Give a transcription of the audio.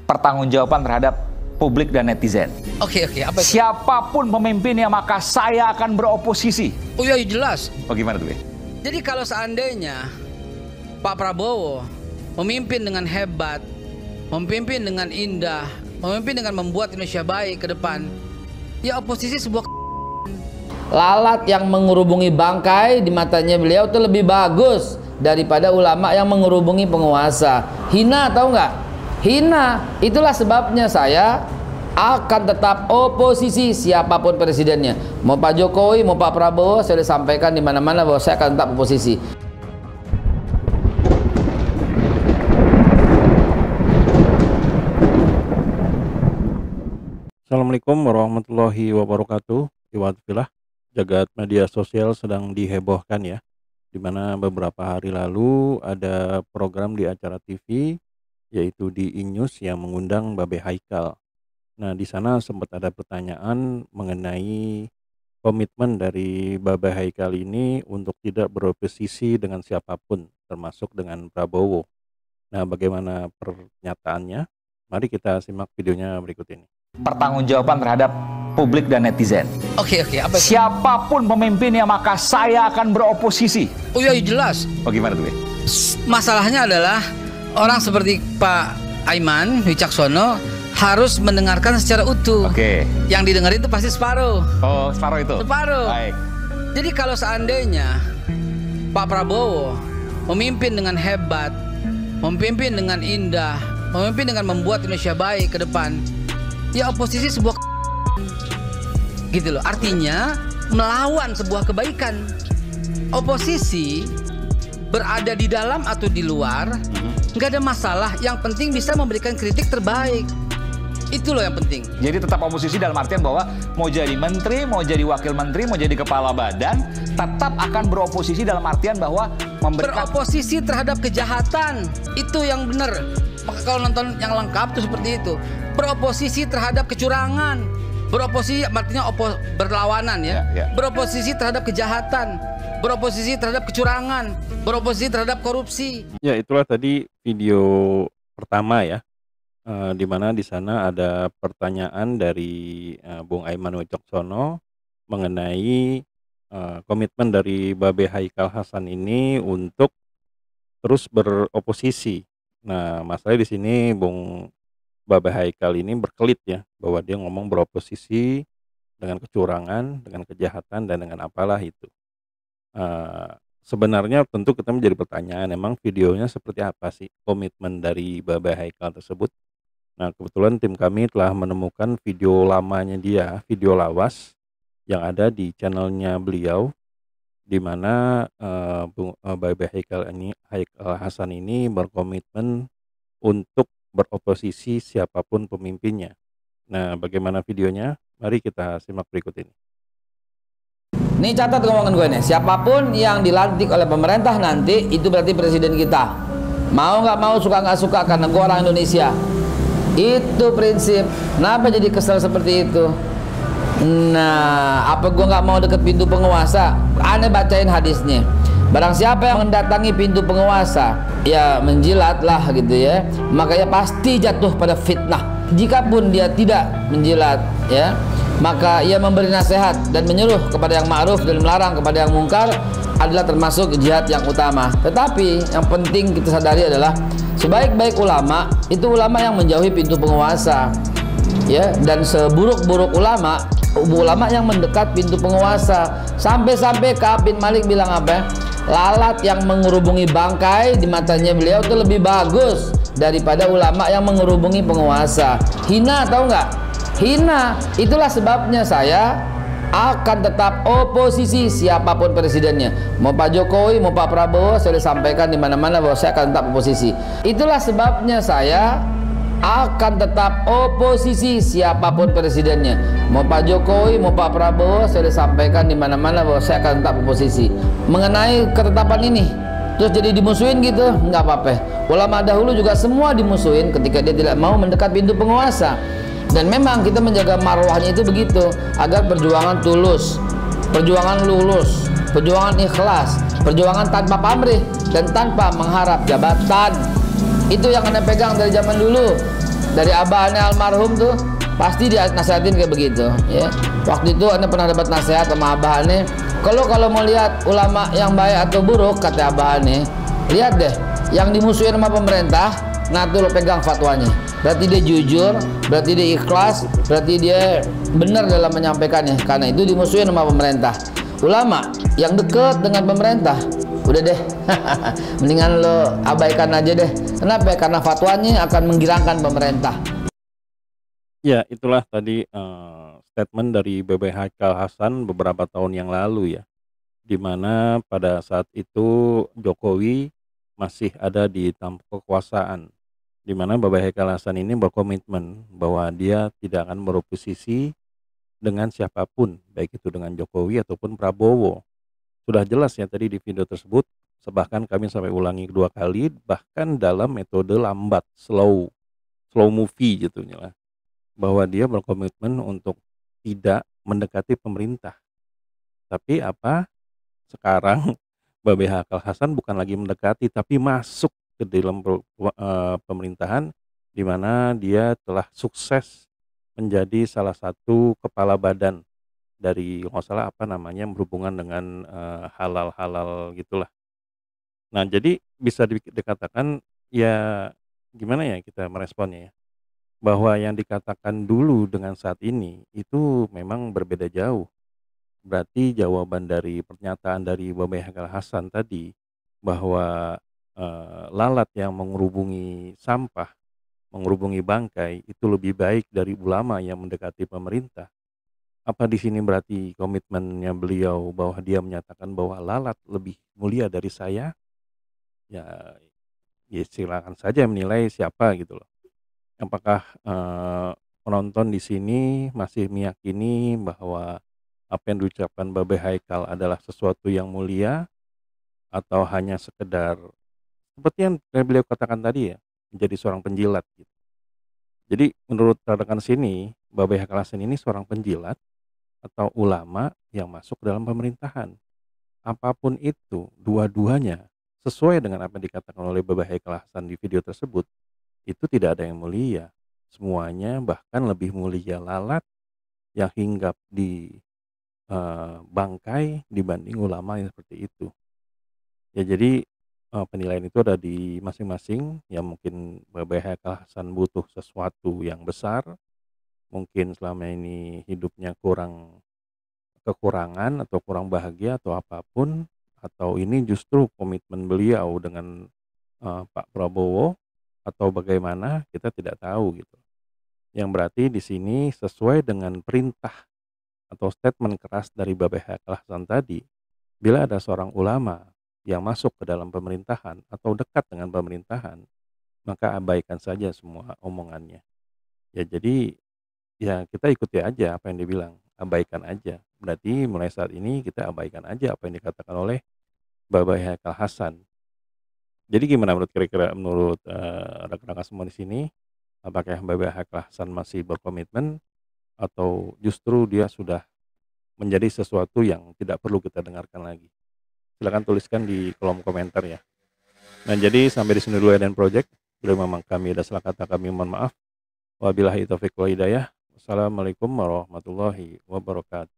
pertanggungjawaban terhadap publik dan netizen. Oke, apa itu? Siapapun pemimpinnya maka saya akan beroposisi. Oh iya, jelas. Bagaimana tuh? Jadi kalau seandainya Pak Prabowo memimpin dengan hebat, memimpin dengan indah, memimpin dengan membuat Indonesia baik ke depan, ya oposisi sebuah lalat yang mengerubungi bangkai di matanya beliau itu lebih bagus daripada ulama yang mengerubungi penguasa. Hina, tahu nggak? Hina. Itulah sebabnya saya akan tetap oposisi siapapun presidennya. Mau Pak Jokowi, mau Pak Prabowo, saya sudah sampaikan di mana-mana bahwa saya akan tetap oposisi. Assalamualaikum warahmatullahi wabarakatuh. Iwatfilah, jagat media sosial sedang dihebohkan ya, dimana beberapa hari lalu ada program di acara TV yaitu di Inews yang mengundang Babe Haikal. Nah, di sana sempat ada pertanyaan mengenai komitmen dari Babe Haikal ini untuk tidak beroposisi dengan siapapun, termasuk dengan Prabowo. Nah, bagaimana pernyataannya? Mari kita simak videonya berikut ini. Pertanggungjawaban terhadap publik dan netizen. Oke, apa itu? Siapapun pemimpinnya maka saya akan beroposisi. Oh iya, jelas. Bagaimana tuh? Masalahnya adalah orang seperti Pak Aiman Wicaksono harus mendengarkan secara utuh. Oke. Yang didengar itu pasti separuh. Oh, separuh itu. Separuh. Baik. Jadi kalau seandainya Pak Prabowo memimpin dengan hebat, memimpin dengan indah, memimpin dengan membuat Indonesia baik ke depan, ya oposisi sebuah gitu loh. Artinya melawan sebuah kebaikan. Oposisi berada di dalam atau di luar nggak ada masalah. Yang penting bisa memberikan kritik terbaik. Itu loh yang penting. Jadi tetap oposisi dalam artian bahwa mau jadi menteri, mau jadi wakil menteri, mau jadi kepala badan, tetap akan beroposisi dalam artian bahwa memberikan beroposisi terhadap kejahatan. Itu yang benar. Maka kalau nonton yang lengkap itu seperti itu. Beroposisi terhadap kecurangan. Beroposisi artinya berlawanan ya. Beroposisi terhadap kejahatan. Beroposisi terhadap kecurangan. Beroposisi terhadap korupsi. Ya, itulah tadi video pertama ya, di mana di sana ada pertanyaan dari Bung Aiman Wicaksono mengenai komitmen dari Babe Haikal Hasan ini untuk terus beroposisi. Nah, masalahnya di sini Bung Babe Haikal ini berkelit ya, bahwa dia ngomong beroposisi dengan kecurangan, dengan kejahatan, dan dengan apalah itu. Sebenarnya tentu kita menjadi pertanyaan, emang videonya seperti apa sih komitmen dari Babe Haikal tersebut. Nah, kebetulan tim kami telah menemukan video lamanya dia, video lawas yang ada di channelnya beliau, di mana Babe Haikal Hasan ini berkomitmen untuk beroposisi siapapun pemimpinnya. Nah, bagaimana videonya? Mari kita simak berikut ini. Nih catat ngomongan gue nih, siapapun yang dilantik oleh pemerintah nanti itu berarti presiden kita. Mau nggak mau, suka nggak suka, karena gue orang Indonesia. Itu prinsip. Kenapa jadi kesel seperti itu? Nah, apa gue nggak mau deket pintu penguasa? Aneh bacain hadisnya. Barang siapa yang mendatangi pintu penguasa, ya menjilatlah gitu ya, makanya pasti jatuh pada fitnah. Jikapun dia tidak menjilat ya, maka ia memberi nasihat dan menyuruh kepada yang ma'ruf dan melarang kepada yang mungkar adalah termasuk jihad yang utama. Tetapi yang penting kita sadari adalah sebaik-baik ulama itu ulama yang menjauhi pintu penguasa ya, dan seburuk-buruk ulama yang mendekat pintu penguasa. Sampai-sampai Ka'ab bin Malik bilang apa? Lalat yang mengerubungi bangkai di matanya beliau itu lebih bagus daripada ulama yang mengerubungi penguasa. Hina, tahu nggak? Hina. Itulah sebabnya saya akan tetap oposisi siapapun presidennya. Mau Pak Jokowi, mau Pak Prabowo, saya sudah sampaikan di mana-mana bahwa saya akan tetap oposisi. Itulah sebabnya saya akan tetap oposisi siapapun presidennya. Mau Pak Jokowi, mau Pak Prabowo, saya sudah sampaikan di mana-mana bahwa saya akan tetap oposisi. Mengenai ketetapan ini, terus jadi dimusuhin gitu, nggak apa-apa. Ulama dahulu juga semua dimusuhin ketika dia tidak mau mendekat pintu penguasa. Dan memang kita menjaga marwahnya itu begitu, agar perjuangan tulus, perjuangan lulus, perjuangan ikhlas, perjuangan tanpa pamrih dan tanpa mengharap jabatan. Itu yang Anda pegang dari zaman dulu. dari abah aneh almarhum tuh pasti dia nasihatin kayak begitu ya. Waktu itu aneh pernah dapat nasihat sama abah aneh, kalau mau lihat ulama yang baik atau buruk, kata abah aneh, lihat deh yang dimusuhin sama pemerintah, nah tuh lo pegang fatwanya, berarti dia jujur, berarti dia ikhlas, berarti dia benar dalam menyampaikannya, karena itu dimusuhin sama pemerintah. Ulama yang dekat dengan pemerintah, udah deh mendingan lo abaikan aja deh. Kenapa? Karena fatwanya akan menggirangkan pemerintah. Ya, itulah tadi statement dari BB Haikal Hasan beberapa tahun yang lalu ya, di mana pada saat itu Jokowi masih ada di tampuk kekuasaan, di mana BB Haikal Hasan ini berkomitmen bahwa dia tidak akan beroposisi dengan siapapun, baik itu dengan Jokowi ataupun Prabowo. Sudah jelas ya tadi di video tersebut, bahkan kami sampai ulangi 2 kali, bahkan dalam metode lambat, slow movie gitu ya, bahwa dia berkomitmen untuk tidak mendekati pemerintah. Tapi apa? Sekarang BB Haikal Hasan bukan lagi mendekati, tapi masuk ke dalam pemerintahan, di mana dia telah sukses menjadi salah satu kepala badan dari, nggak salah apa namanya, berhubungan dengan halal gitulah. Nah, jadi bisa dikatakan ya, gimana ya kita meresponnya ya, bahwa yang dikatakan dulu dengan saat ini itu memang berbeda jauh. Berarti jawaban dari pernyataan dari BB Haikal Hasan tadi bahwa lalat yang mengerubungi sampah, mengerubungi bangkai itu lebih baik dari ulama yang mendekati pemerintah. Apa di sini berarti komitmennya beliau bahwa dia menyatakan bahwa lalat lebih mulia dari saya? Ya, ya silakan saja menilai siapa gitu loh. Apakah penonton di sini masih meyakini bahwa apa yang diucapkan BB Haikal adalah sesuatu yang mulia, atau hanya sekedar seperti yang beliau katakan tadi ya, menjadi seorang penjilat gitu. Jadi menurut rekan sini, BB Haikal Hasan ini seorang penjilat atau ulama yang masuk dalam pemerintahan. Apapun itu, dua-duanya sesuai dengan apa yang dikatakan oleh BB Haikal Hasan di video tersebut, itu tidak ada yang mulia. Semuanya bahkan lebih mulia lalat yang hinggap di bangkai dibanding ulama yang seperti itu. Ya jadi penilaian itu ada di masing-masing. Ya mungkin BB Haikal Hasan butuh sesuatu yang besar, mungkin selama ini hidupnya kekurangan atau kurang bahagia atau apapun, atau ini justru komitmen beliau dengan Pak Prabowo, atau bagaimana, kita tidak tahu gitu. Yang berarti di sini sesuai dengan perintah atau statement keras dari BB Haikal Hasan tadi, bila ada seorang ulama yang masuk ke dalam pemerintahan atau dekat dengan pemerintahan, maka abaikan saja semua omongannya. Ya jadi ya kita ikuti aja apa yang dia bilang, abaikan aja. Berarti mulai saat ini kita abaikan aja apa yang dikatakan oleh BB Haikal Hasan. Jadi gimana kira-kira menurut rekan-rekan semua di sini? Apakah BB Haikal Hasan masih berkomitmen, atau justru dia sudah menjadi sesuatu yang tidak perlu kita dengarkan lagi? Silakan tuliskan di kolom komentar ya. Nah jadi sampai di sini dulu Eden Project. Bila memang kami ada salah kata, kami mohon maaf. Wabillahi taufiq wal hidayah. Wassalamualaikum warahmatullahi wabarakatuh.